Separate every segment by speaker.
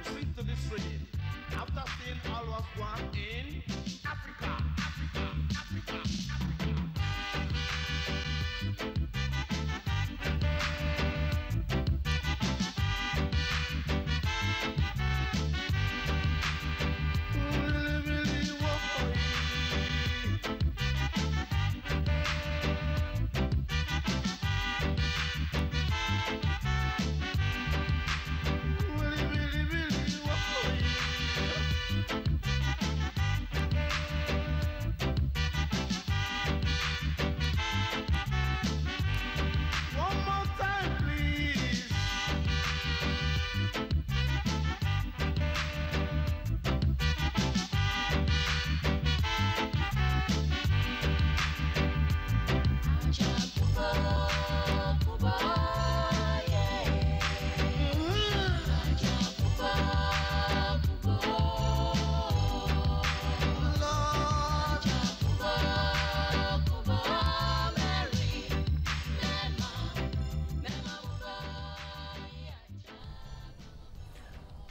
Speaker 1: country to this regime. After seeing all was one in Africa, Africa, Africa, Africa. One more time, please.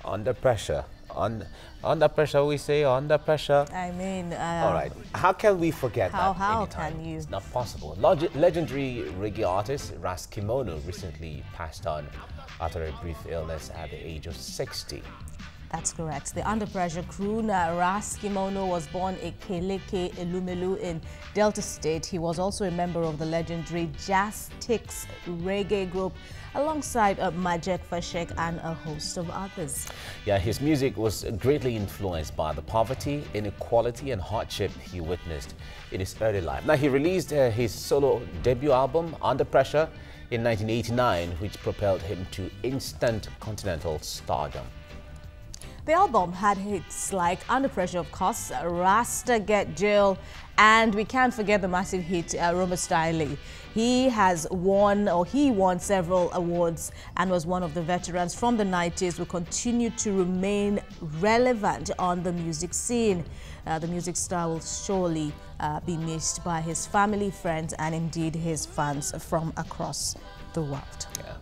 Speaker 2: Under pressure. Under pressure, we say, under pressure.
Speaker 3: I mean,
Speaker 2: All right. How can we forget that?
Speaker 3: how
Speaker 2: anytime?
Speaker 3: can you?
Speaker 2: It's not possible. Legendary reggae artist Ras Kimono recently passed on after a brief illness at the age of 60.
Speaker 3: That's correct. The Under Pressure crooner Ras Kimono was born in Keleke, Elumelu in Delta State. He was also a member of the legendary Jazz Tix reggae group alongside Majek Fashek and a host of others.
Speaker 2: Yeah, his music was greatly influenced by the poverty, inequality and hardship he witnessed in his early life. Now, he released his solo debut album, Under Pressure, in 1989, which propelled him to instant continental stardom.
Speaker 3: The album had hits like Under Pressure, of course, Rasta Get Jail, and we can't forget the massive hit Roma Style. He won several awards and was one of the veterans from the 90s who continued to remain relevant on the music scene. The music star will surely be missed by his family, friends, and indeed his fans from across the world.
Speaker 2: Yeah.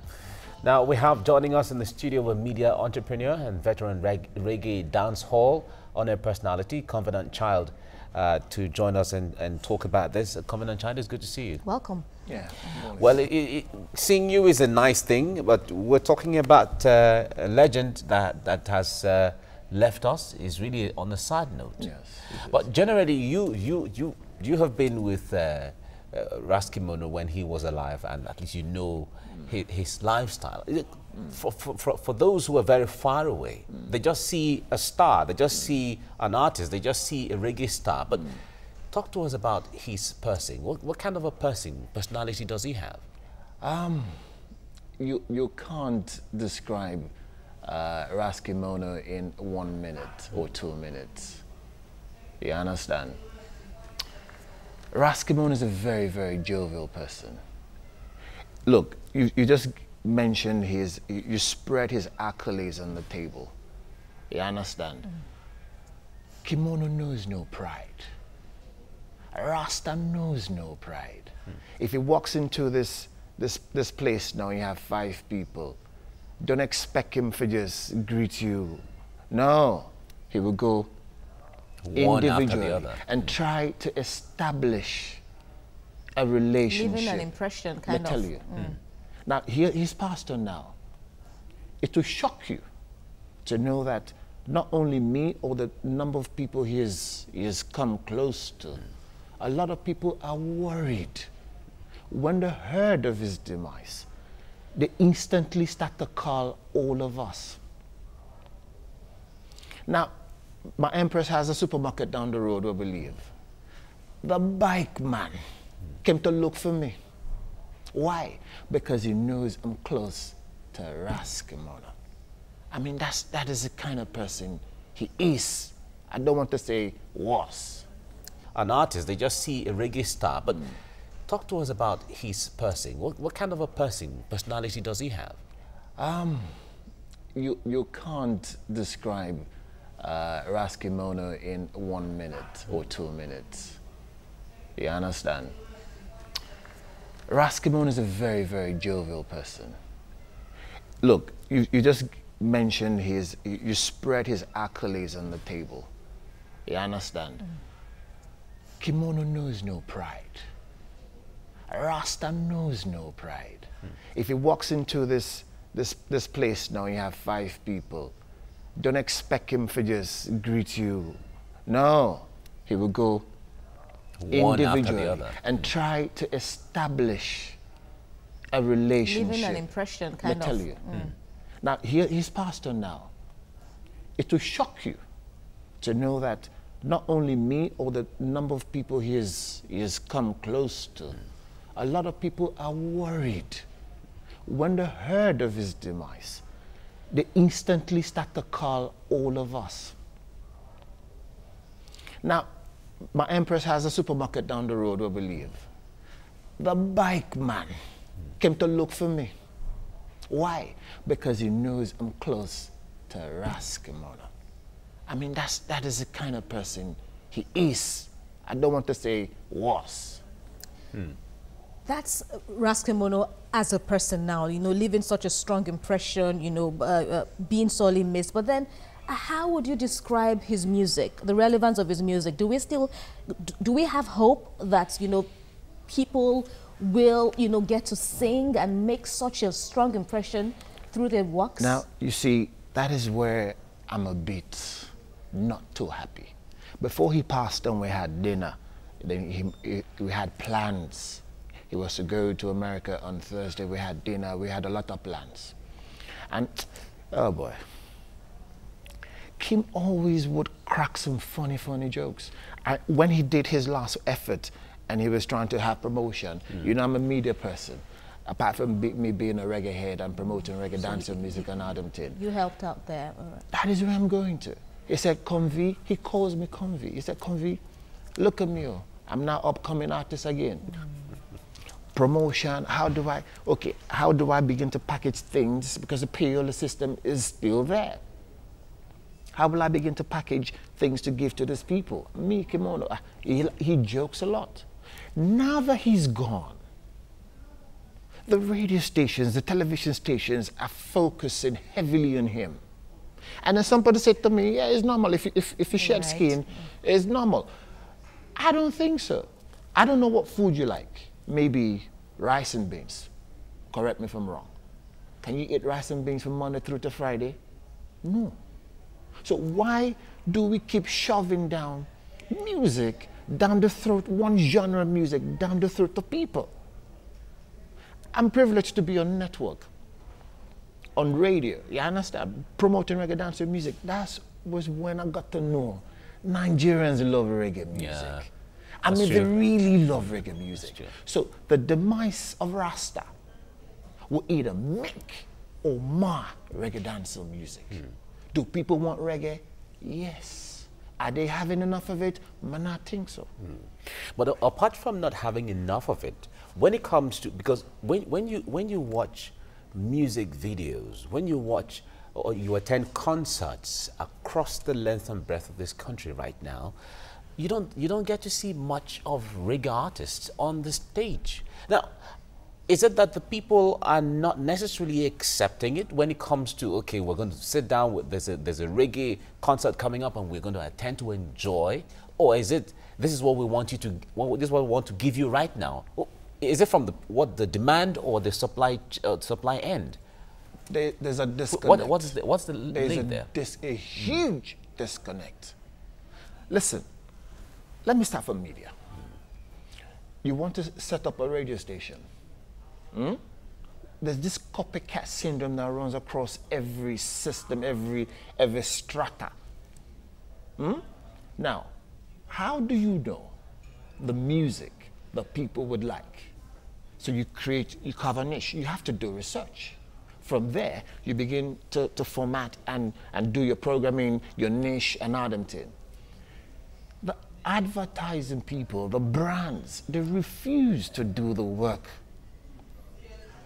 Speaker 2: Now, we have joining us in the studio a media entrepreneur and veteran reggae dance hall on-air personality, Covenant Child, to join us and talk about this. Covenant Child, it's good to see you.
Speaker 3: Welcome.
Speaker 4: Yeah.
Speaker 2: Well, seeing you is a nice thing, but we're talking about a legend that has left us is really on a side note.
Speaker 4: Yes.
Speaker 2: But generally, you have been with Ras Kimono when he was alive, and at least you know his lifestyle. For those who are very far away, they just see a star, they just see an artist, they just see a reggae star. But talk to us about his person. What kind of a personality does he have?
Speaker 4: You can't describe Ras Kimono in 1 minute or 2 minutes. You understand? Ras Kimono is a very, very jovial person. Look, you just mentioned you spread his accolades on the table. You understand? Kimono knows no pride. Rasta knows no pride. If he walks into this place now, you have 5 people, don't expect him to just greet you. No, he will go
Speaker 2: One after the
Speaker 4: individually
Speaker 2: other.
Speaker 4: and try to establish a relationship.
Speaker 3: Leaving an impression,
Speaker 4: Let
Speaker 3: kind
Speaker 4: me
Speaker 3: of.
Speaker 4: tell you. Now, he's passed on now. It will shock you to know that not only me or the number of people he has come close to, a lot of people are worried. When they heard of his demise, they instantly start to call all of us. Now, my Empress has a supermarket down the road where we live. The bike man came to look for me. Why? Because he knows I'm close to Ras Kimono. I mean, that is the kind of person he is. I don't want to say was.
Speaker 2: An artist, they just see a reggae star. But talk to us about his person. What kind of a personality does he have?
Speaker 4: You can't describe Ras Kimono in 1 minute or 2 minutes. You understand? Ras Kimono is a very, very jovial person. Look, you just mention you spread his accolades on the table. You understand? Kimono knows no pride. Rasta knows no pride. If he walks into this place now, you have 5 people. Don't expect him to just greet you. No, he will go
Speaker 2: One after the
Speaker 4: individually
Speaker 2: other.
Speaker 4: and try to establish a relationship.
Speaker 3: Leaving an impression, kind
Speaker 4: Let me
Speaker 3: of.
Speaker 4: tell you. Now, he's passed on now. It will shock you to know that not only me or the number of people he has come close to, a lot of people are worried. When they heard of his demise, they instantly start to call all of us. Now, my Empress has a supermarket down the road where we live. The bike man came to look for me. Why? Because he knows I'm close to Kimono. I mean, that is the kind of person he is. I don't want to say was.
Speaker 3: That's Kimono as a person now, you know, leaving such a strong impression, you know, being sorely missed. But then, how would you describe his music, the relevance of his music? Do we have hope that, you know, people will, you know, get to sing and make such a strong impression through their works?
Speaker 4: Now, you see, that is where I'm a bit not too happy. Before he passed on, we had dinner. Then we had plans. He was to go to America on Thursday. We had dinner. We had a lot of plans. And, oh boy, Kim always would crack some funny jokes. When he did his last effort and he was trying to have promotion, you know, I'm a media person. Apart from me being a reggae head and promoting reggae dancehall music on Adamton.
Speaker 3: You helped out there. All right.
Speaker 4: That is where I'm going to. He said, Convy. He calls me Convy. He said, Convy, look at me. Oh. I'm now upcoming artist again. Promotion, how do I begin to package things because the payola system is still there? How will I begin to package things to give to these people? Me, Kimono, he jokes a lot. Now that he's gone, the radio stations, the television stations are focusing heavily on him. And then somebody said to me, yeah, it's normal. If you shed skin, it's normal. I don't think so. I don't know what food you like. Maybe rice and beans. Correct me if I'm wrong. Can you eat rice and beans from Monday through to Friday? No. So why do we keep shoving down music down the throat, one genre of music down the throat of people? I'm privileged to be on network, on radio, you understand? Promoting reggae dancehall music. That was when I got to know Nigerians love reggae music.
Speaker 2: Yeah,
Speaker 4: I mean, they really love reggae music. So the demise of Rasta will either make or mar reggae dancehall music. Do people want reggae? Yes. Are they having enough of it? I not think so.
Speaker 2: But apart from not having enough of it, when it comes to, because when you watch music videos, when you watch or you attend concerts across the length and breadth of this country right now, you don't get to see much of reggae artists on the stage. Now, is it that the people are not necessarily accepting it when it comes to, okay, we're going to sit down with, there's a reggae concert coming up and we're going to attend to enjoy? Or is it, this is what we want you to, this is what we want to give you right now? Is it from the demand or the supply end?
Speaker 4: There's a disconnect.
Speaker 2: What's the link there?
Speaker 4: There's a huge disconnect. Listen, let me start from media. You want to set up a radio station. There's this copycat syndrome that runs across every system, every strata. Now, how do you know the music that people would like? So you carve a niche. You have to do research. From there, you begin to format and do your programming, your niche, and Adamton. The advertising people, the brands, they refuse to do the work.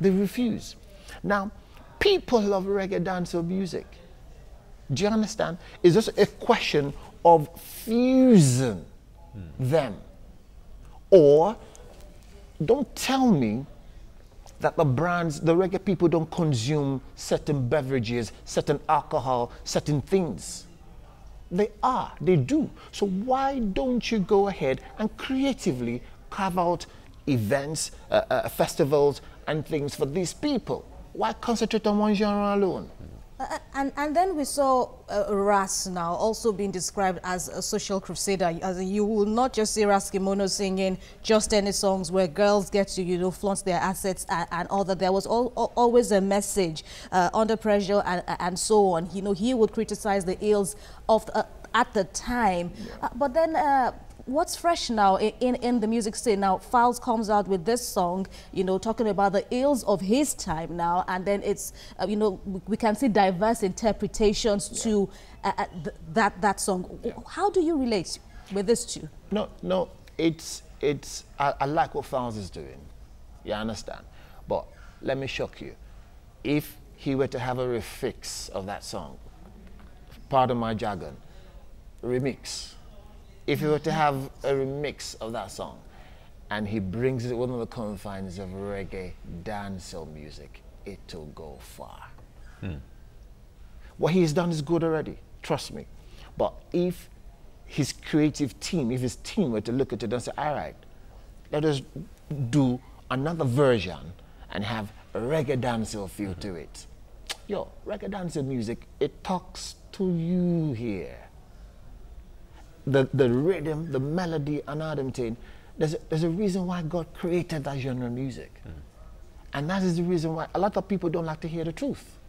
Speaker 4: They refuse. Now, people love reggae dancehall music. Do you understand? It's just a question of fusing them. Or don't tell me that the brands, the reggae people don't consume certain beverages, certain alcohol, certain things. They do. So why don't you go ahead and creatively carve out events, festivals and things for these people? Why concentrate on one genre alone?
Speaker 3: And then we saw Ras now also being described as a social crusader. As in, you will not just see Ras Kimono singing just any songs where girls get to, you know, flaunt their assets and all that. There was always a message under pressure and so on. You know, he would criticize the ills of at the time.
Speaker 4: Yeah.
Speaker 3: But then what's fresh now in the music scene now? Files comes out with this song, you know, talking about the ills of his time now, and then it's, you know, we can see diverse interpretations to that song. Yeah. How do you relate with this two?
Speaker 4: No, I like what Files is doing. You understand? But let me shock you. If he were to have a refix of that song, pardon my jargon, remix. If he were to have a remix of that song and he brings it within the confines of reggae dancehall music, it'll go far. What he's done is good already, trust me. But if his creative team, if his team were to look at it and say, all right, let us do another version and have a reggae dancehall feel to it. Yo, reggae dancehall music, it talks to you here. The rhythm, the melody, and all them thing, there's a reason why God created that genre of music. And that is the reason why a lot of people don't like to hear the truth.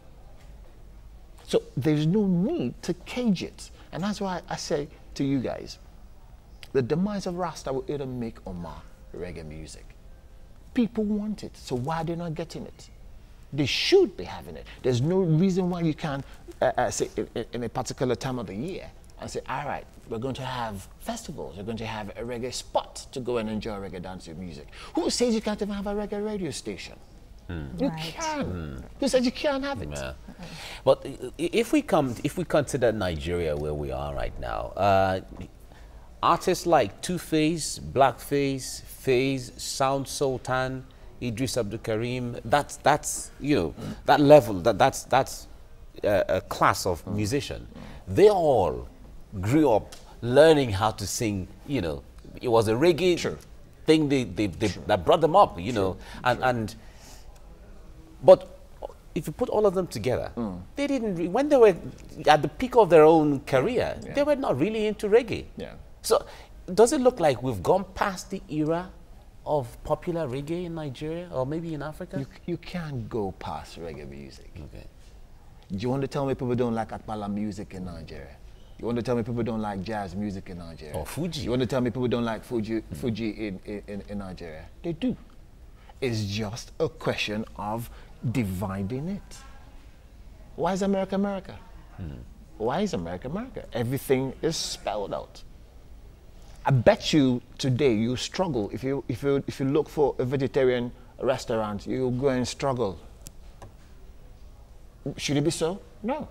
Speaker 4: So there's no need to cage it. And that's why I say to you guys, the demise of Rasta will either make or mar reggae music. People want it, so why are they not getting it? They should be having it. There's no reason why you can't say in a particular time of the year and say, all right, we're going to have festivals, we're going to have a reggae spot to go and enjoy reggae dancing music. Who says you can't even have a reggae radio station? You can. Who says you can't have it?
Speaker 2: Yeah. But if we consider Nigeria where we are right now, artists like Two-Face, Blackface, Faze, Sound Sultan, Idris Abdul Karim, that's you know, that level, that's a class of musician. They all grew up learning how to sing, you know. It was a reggae thing that brought them up, you know. But if you put all of them together, they didn't, when they were at the peak of their own career, they were not really into reggae. So does it look like we've gone past the era of popular reggae in Nigeria or maybe in Africa?
Speaker 4: You can't go past reggae music.
Speaker 2: Okay.
Speaker 4: Do you want to tell me people don't like Akbala music in Nigeria? You want to tell me people don't like jazz music in Nigeria?
Speaker 2: Or Fuji?
Speaker 4: You want to tell me people don't like Fuji in Nigeria? They do. It's just a question of dividing it. Why is America America? Why is America America? Everything is spelled out. I bet you today you struggle if you look for a vegetarian restaurant, you'll go and struggle. Should it be so? No.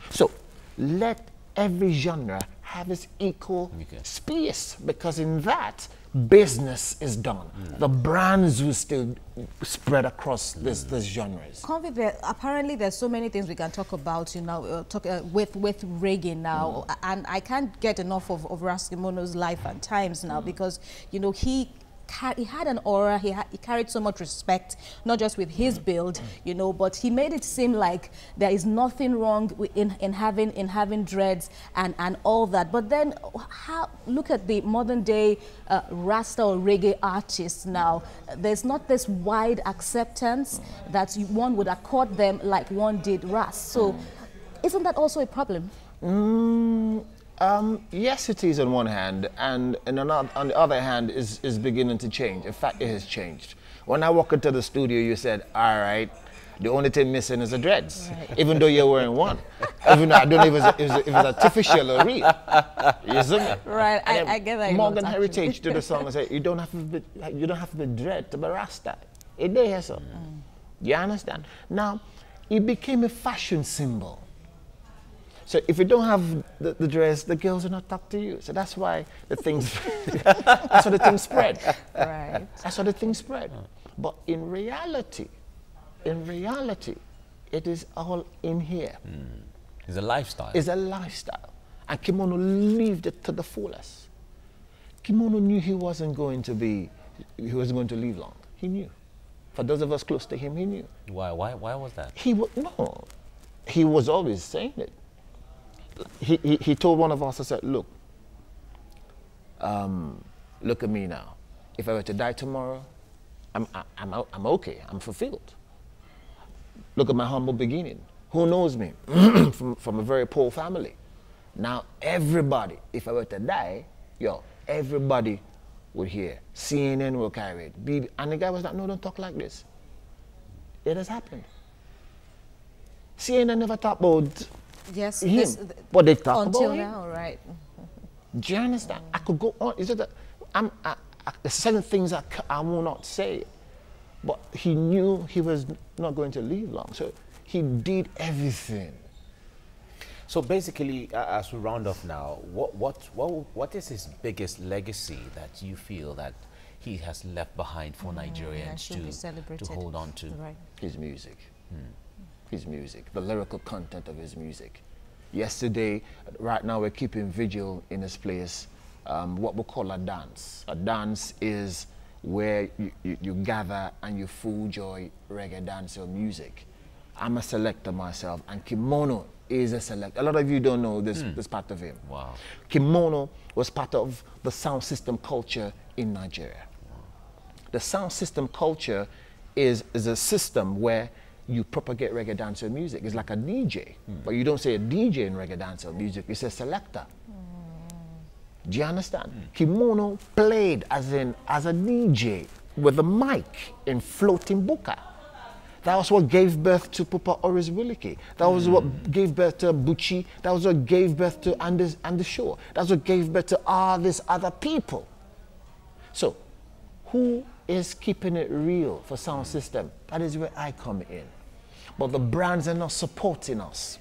Speaker 4: So let every genre have its equal space, because in that business is done. The brands will still spread across these genres.
Speaker 3: Convi, apparently there's so many things we can talk about, you know, with reggae now, and I can't get enough of Ras Kimono's life and times now, because, you know, he had an aura, he carried so much respect, not just with his build, you know, but he made it seem like there is nothing wrong in having dreads and all that. But then look at the modern day Rasta or reggae artists now. There's not this wide acceptance that one would accord them like one did Ras. So isn't that also a problem?
Speaker 4: Yes, it is on one hand, and on the other hand is beginning to change. In fact, it has changed. When I walk into the studio, you said, all right, the only thing missing is the dreads, even though you're wearing one. Even though I don't know if it's artificial or real. You see me?
Speaker 3: Right, I get that.
Speaker 4: Morgan Heritage to the song and said, you don't have to be dread to be Rasta. It there, so. You understand? Now, it became a fashion symbol. So if you don't have the dress, the girls will not talk to you. So that's why the things, that's how the things spread.
Speaker 3: Right.
Speaker 4: That's how the things spread. But in reality, it is all in here.
Speaker 2: It's a lifestyle.
Speaker 4: It's a lifestyle. And Kimono lived it to the fullest. Kimono knew he wasn't going to live long. He knew. For those of us close to him, he knew.
Speaker 2: Why was that?
Speaker 4: He was always saying it. He told one of us, I said, look at me now. If I were to die tomorrow, I'm okay, I'm fulfilled. Look at my humble beginning. Who knows me? from a very poor family. Now everybody, if I were to die, everybody would hear. CNN will carry it. And the guy was like, no, don't talk like this. It has happened. CNN never talked about him, but they talk about him.
Speaker 3: Until now, right.
Speaker 4: Do you understand? I could go on. Is it that there's certain things I will not say, but he knew he was not going to live long, so he did everything.
Speaker 2: So basically, as we round off now, what is his biggest legacy that you feel that he has left behind for Nigerians to hold on to?
Speaker 3: Right.
Speaker 4: His music. His music, the lyrical content of his music. Yesterday, right now we're keeping vigil in this place, what we call a dance. A dance is where you gather and you full joy reggae dance or music. I'm a selector myself, and Kimono is a selector. A lot of you don't know this part of him.
Speaker 2: Wow.
Speaker 4: Kimono was part of the sound system culture in Nigeria. Wow. The sound system culture is a system where you propagate reggae dancehall music. It's like a DJ, but you don't say a DJ in reggae dancehall music, you say selector. Do you understand? Kimono played as a DJ with a mic in floating buka. That was what gave birth to Pupa Oris Wilike. That was what gave birth to Bucci. That was what gave birth to Anders and the Shore. That's what gave birth to all these other people. So, who is keeping it real for sound system? That is where I come in. But the brands are not supporting us.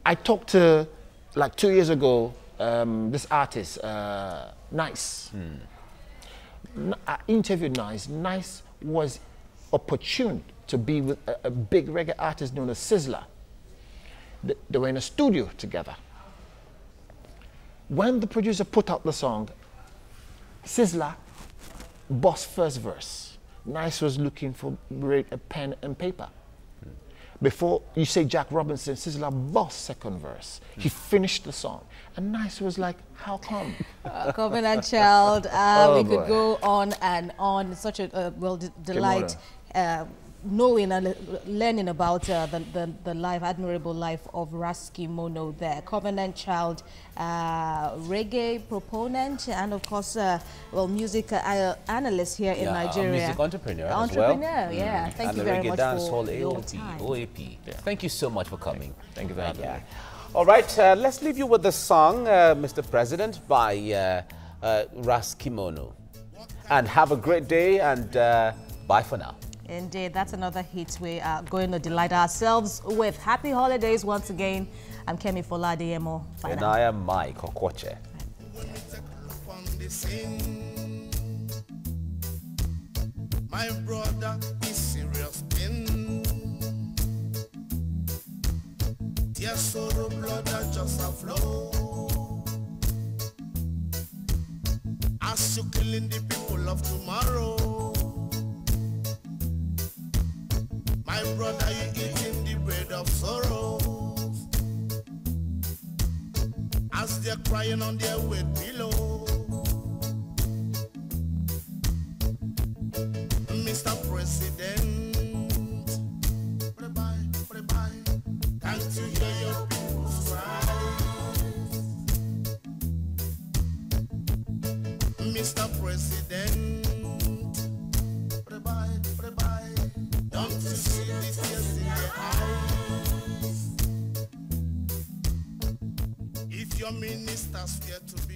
Speaker 4: I talked to, like 2 years ago, this artist, Nice. I interviewed Nice. Nice was opportune to be with a big reggae artist known as Sizzla. They were in a studio together. When the producer put out the song, Sizzla bossed first verse. Nice was looking for a pen and paper. Before you say Jack Robinson, Sizzla bossed second verse. He finished the song. And Nice was like, how come?
Speaker 3: Covenant Child, we could go on and on. It's such a delight knowing and learning about the life, admirable life of Ras Kimono there. Covenant Child, reggae proponent, and of course, music analyst here in Nigeria.
Speaker 2: Music entrepreneur as well.
Speaker 3: Yeah. Thank you very much for your time.
Speaker 2: OAP. Yeah. Thank you so much for coming.
Speaker 4: Thank you for having me.
Speaker 2: All right, let's leave you with the song, Mr. President, by Ras Kimono. And have a great day, and bye for now.
Speaker 3: Indeed, that's another hit we are going to delight ourselves with. Happy holidays once again. I'm Kemi Foladiemo.
Speaker 2: And I am Mike Okwoche.
Speaker 1: My brother is serious in. Tears, sorrow, blood that just a flow. As you killing the people of tomorrow. My brother, you eating the bread of sorrow. As they're crying on their wet pillow. Mr. President, bye-bye. Can't you hear your people's cries? Mr. President, bye-bye. Don't you see these tears in their eyes? If your ministers fear to be